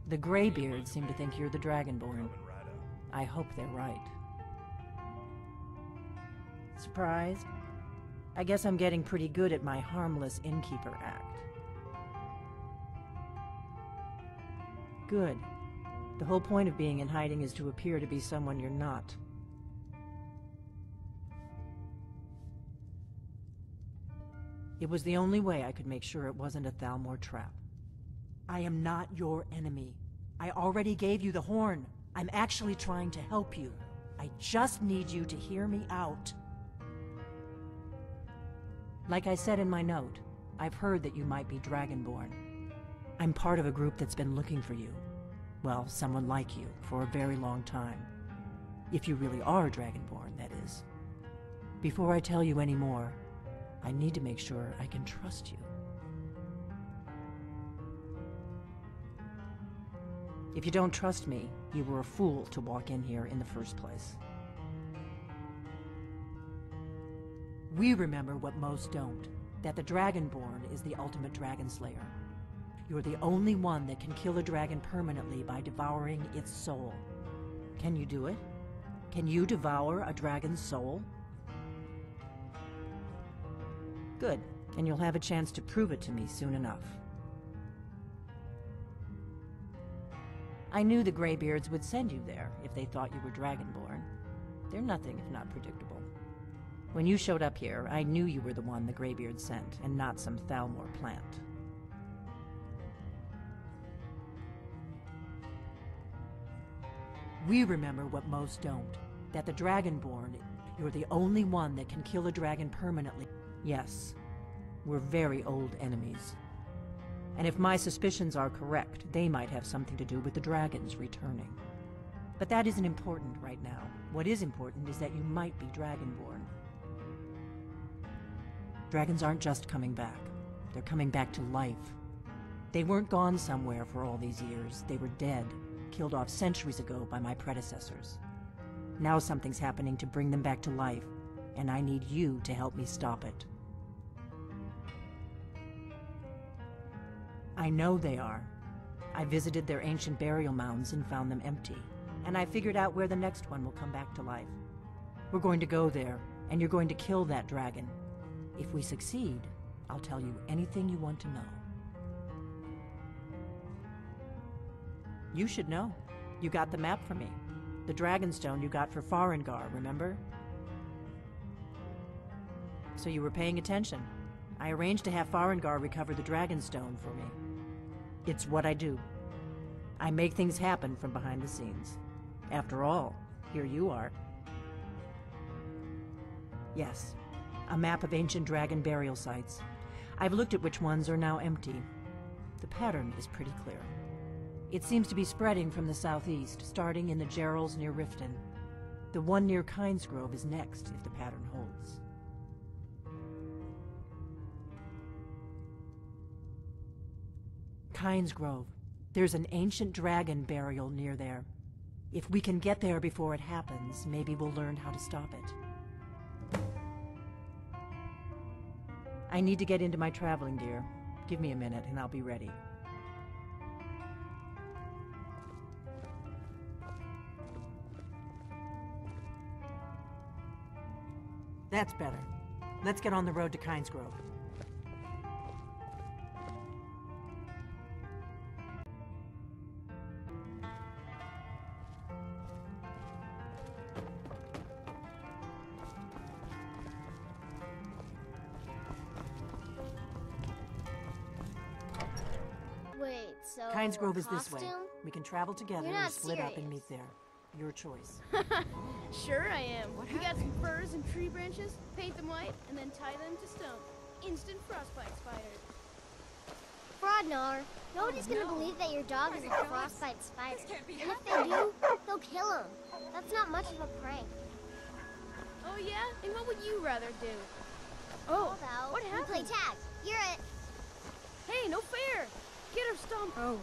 The Greybeards seem to think you're the Dragonborn. I hope they're right. Surprised? I guess I'm getting pretty good at my harmless innkeeper act. Good. The whole point of being in hiding is to appear to be someone you're not. It was the only way I could make sure it wasn't a Thalmor trap. I am not your enemy. I already gave you the horn. I'm actually trying to help you. I just need you to hear me out. Like I said in my note, I've heard that you might be Dragonborn. I'm part of a group that's been looking for you. Well, someone like you, for a very long time. If you really are Dragonborn, that is. Before I tell you any more, I need to make sure I can trust you. If you don't trust me, you were a fool to walk in here in the first place. We remember what most don't, that the Dragonborn is the ultimate dragon slayer. You're the only one that can kill a dragon permanently by devouring its soul. Can you do it? Can you devour a dragon's soul? Good, and you'll have a chance to prove it to me soon enough. I knew the Greybeards would send you there if they thought you were Dragonborn. They're nothing if not predictable. When you showed up here, I knew you were the one the Greybeards sent, and not some Thalmor plant. We remember what most don't, that the Dragonborn, you're the only one that can kill a dragon permanently. Yes, we're very old enemies. And if my suspicions are correct, they might have something to do with the dragons returning. But that isn't important right now. What is important is that you might be Dragonborn. Dragons aren't just coming back. They're coming back to life. They weren't gone somewhere for all these years. They were dead, killed off centuries ago by my predecessors. Now something's happening to bring them back to life, and I need you to help me stop it. I know they are. I visited their ancient burial mounds and found them empty, and I figured out where the next one will come back to life. We're going to go there, and you're going to kill that dragon. If we succeed, I'll tell you anything you want to know. You should know. You got the map for me. The Dragonstone you got for Farengar, remember? So you were paying attention. I arranged to have Farengar recover the Dragonstone for me. It's what I do. I make things happen from behind the scenes. After all, here you are. Yes, a map of ancient dragon burial sites. I've looked at which ones are now empty. The pattern is pretty clear. It seems to be spreading from the southeast, starting in the Gerals near Riften. The one near Kynesgrove is next, if the pattern holds. Kynesgrove. There's an ancient dragon burial near there. If we can get there before it happens, maybe we'll learn how to stop it. I need to get into my traveling gear. Give me a minute and I'll be ready. That's better. Let's get on the road to Kynesgrove. Wait, so Kynesgrove is this way. costume? We can travel together You're or not split up and serious. meet there. Your choice. Sure I am. We got some furs and tree branches, paint them white, and then tie them to stone. Instant frostbite spider. Fraudnar, nobody's gonna believe that your dog is a frostbite spider. And if they do, they'll kill him. That's not much of a prank. Oh yeah? And what would you rather do? Oh, Although, what we happened? play tag. You're it. Hey, no fair! Get her stomped. Oh,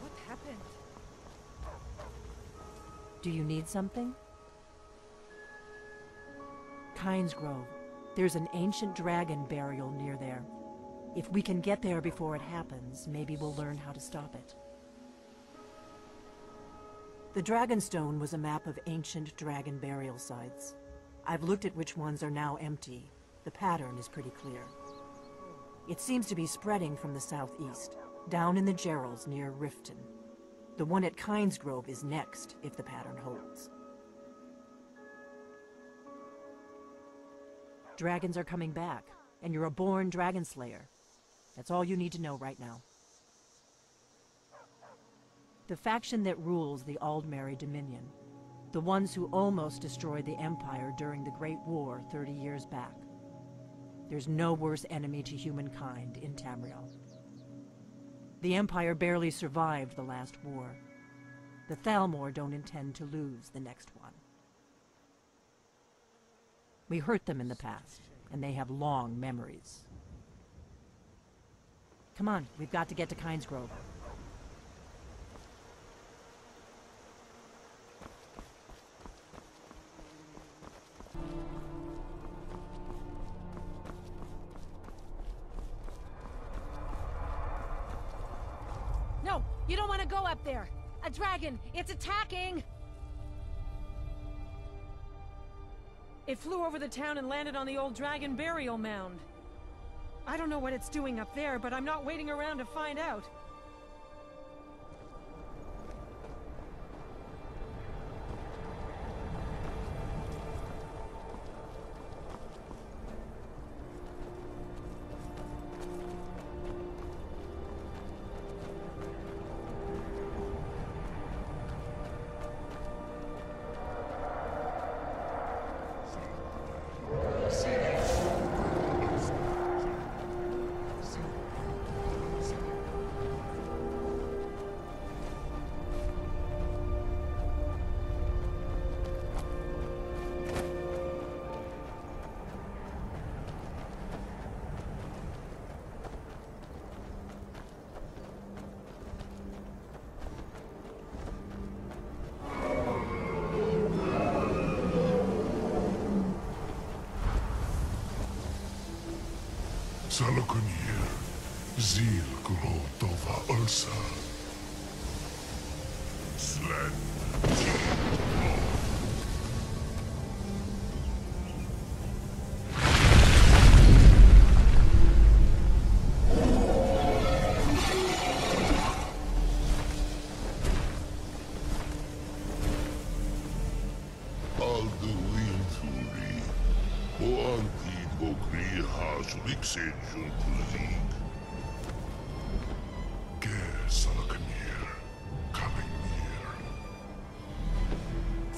what happened? Do you need something? Kynesgrove. There's an ancient dragon burial near there. If we can get there before it happens, maybe we'll learn how to stop it. The Dragonstone was a map of ancient dragon burial sites. I've looked at which ones are now empty. The pattern is pretty clear. It seems to be spreading from the southeast, down in the Gerals near Riften. The one at Kynesgrove is next, if the pattern holds. Dragons are coming back, and you're a born dragon slayer. That's all you need to know right now. The faction that rules the Aldmeri Dominion, the ones who almost destroyed the Empire during the Great War 30 years back. There's no worse enemy to humankind in Tamriel. The Empire barely survived the last war. The Thalmor don't intend to lose the next one. We hurt them in the past, and they have long memories. Come on, we've got to get to Kynesgrove. No, you don't want to go up there. A dragon, it's attacking! It flew over the town and landed on the old dragon burial mound. I don't know what it's doing up there, but I'm not waiting around to find out. Salokunier, Zil Grotova Ulsa. Sled.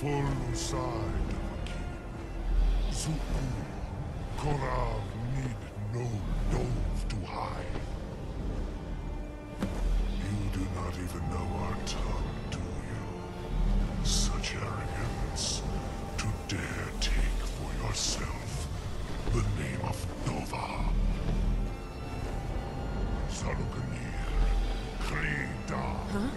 Full side Zuku, Korav need no dove to hide. You do not even know our tongue, do you? Such arrogance to dare take for yourself the name of Dova. Salukanir, Krida. Huh?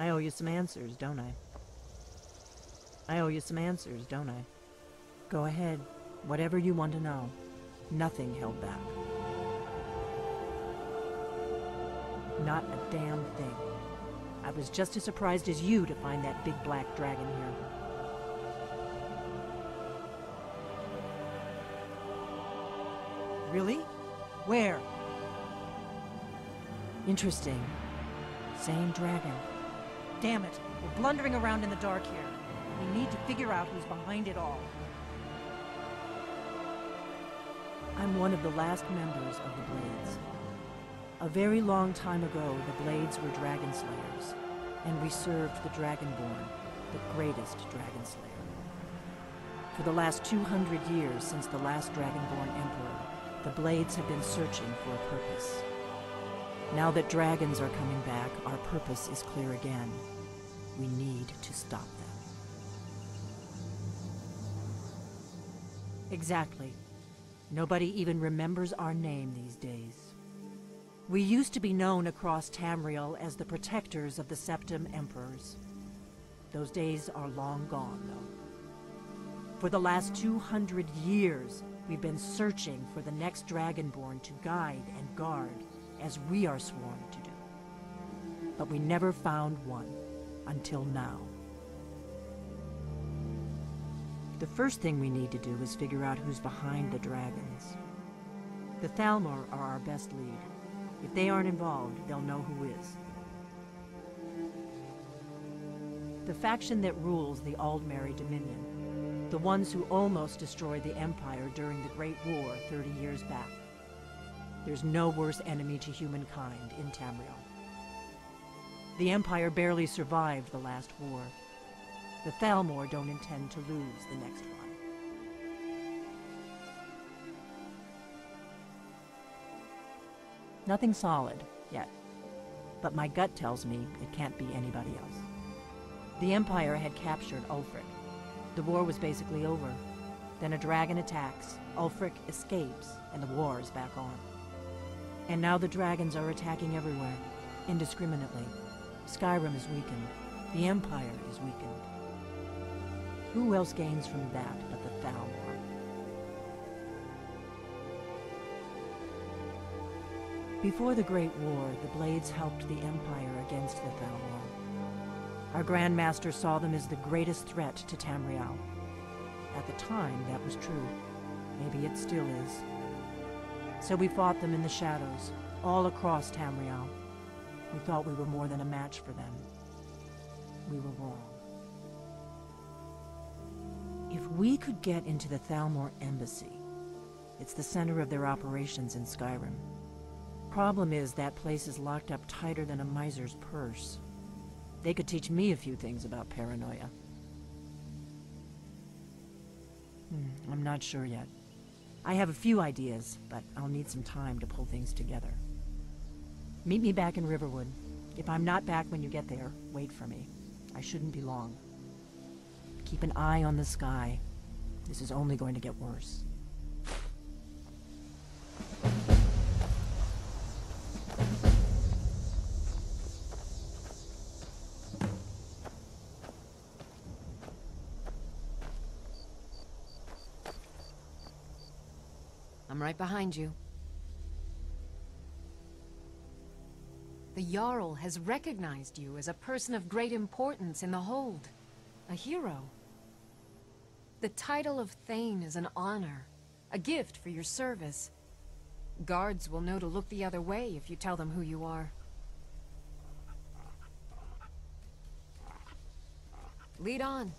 I owe you some answers, don't I? I owe you some answers, don't I? Go ahead. Whatever you want to know. Nothing held back. Not a damn thing. I was just as surprised as you to find that big black dragon here. Really? Where? Interesting. Same dragon. Damn it. We're blundering around in the dark here. We need to figure out who's behind it all. I'm one of the last members of the Blades. A very long time ago, the Blades were dragon slayers, and we served the Dragonborn, the greatest dragon slayer. For the last 200 years since the last Dragonborn Emperor, the Blades have been searching for a purpose. Now that dragons are coming back, our purpose is clear again. We need to stop them. Exactly. Nobody even remembers our name these days. We used to be known across Tamriel as the protectors of the Septim Emperors. Those days are long gone, though. For the last 200 years, we've been searching for the next Dragonborn to guide and guard, as we are sworn to do. But we never found one, until now. The first thing we need to do is figure out who's behind the dragons. The Thalmor are our best lead. If they aren't involved, they'll know who is. The faction that rules the Aldmeri Dominion. The ones who almost destroyed the Empire during the Great War 30 years back. There's no worse enemy to humankind in Tamriel. The Empire barely survived the last war. The Thalmor don't intend to lose the next one. Nothing solid, yet. But my gut tells me it can't be anybody else. The Empire had captured Ulfric. The war was basically over. Then a dragon attacks, Ulfric escapes, and the war is back on. And now the dragons are attacking everywhere, indiscriminately. Skyrim is weakened. The Empire is weakened. Who else gains from that but the Thalmor? Before the Great War, the Blades helped the Empire against the Thalmor. Our Grand Master saw them as the greatest threat to Tamriel. At the time, that was true. Maybe it still is. So we fought them in the shadows, all across Tamriel. We thought we were more than a match for them. We were wrong. If we could get into the Thalmor embassy, it's the center of their operations in Skyrim. Problem is, that place is locked up tighter than a miser's purse. They could teach me a few things about paranoia. I'm not sure yet. I have a few ideas, but I'll need some time to pull things together. Meet me back in Riverwood. If I'm not back when you get there, wait for me. I shouldn't be long. Keep an eye on the sky. This is only going to get worse. I'm right behind you. The Jarl has recognized you as a person of great importance in the Hold. A hero. The title of Thane is an honor, a gift for your service. Guards will know to look the other way if you tell them who you are. Lead on.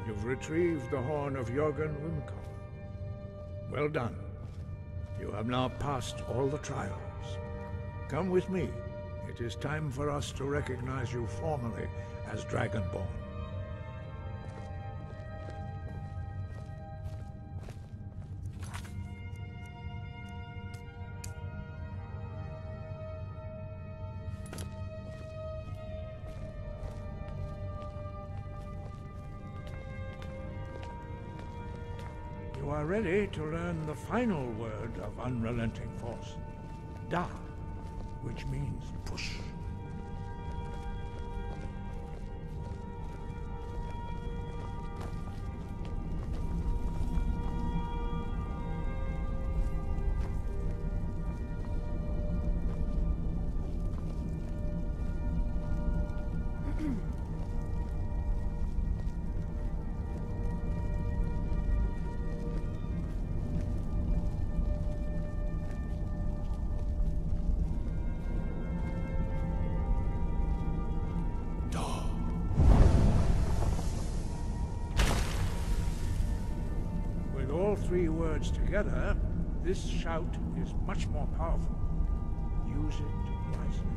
You've retrieved the horn of Jörgen Wimko. Well done. You have now passed all the trials. Come with me. It is time for us to recognize you formally as Dragonborn. You are ready to learn the final word of unrelenting force, Da, which means push. Three words together, this shout is much more powerful. Use it wisely.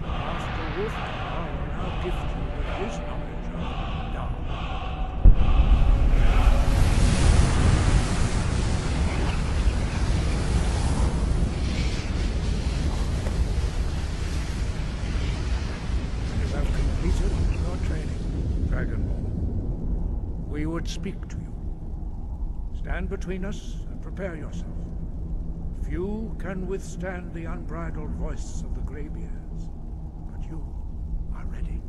Master Wolfgar will now gift you with his knowledge of Da. You have completed your training, Dragonborn. We would speak to you. Stand between us and prepare yourself. Few can withstand the unbridled voice of the Greybeards, but you are ready.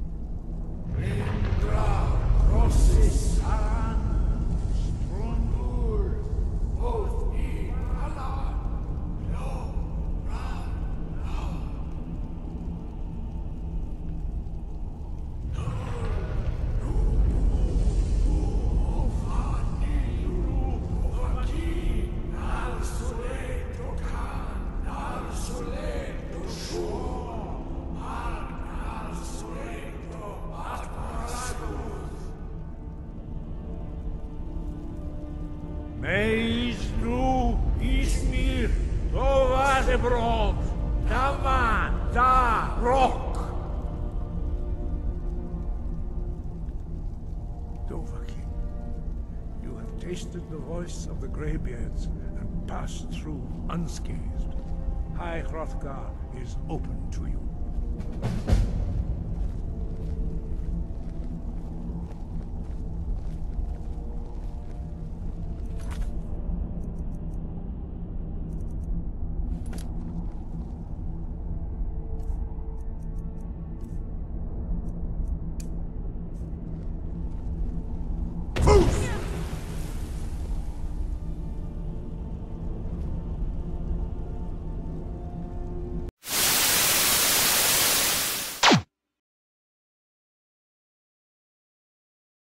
Indra, Rossis, Aran, Strondur, both in Allah, no, Meis nu Ismir, Tova de Brod, Dama da Rock. Dovahkiin, you have tasted the voice of the Greybeards and passed through unscathed. High Hrothgar is open to you.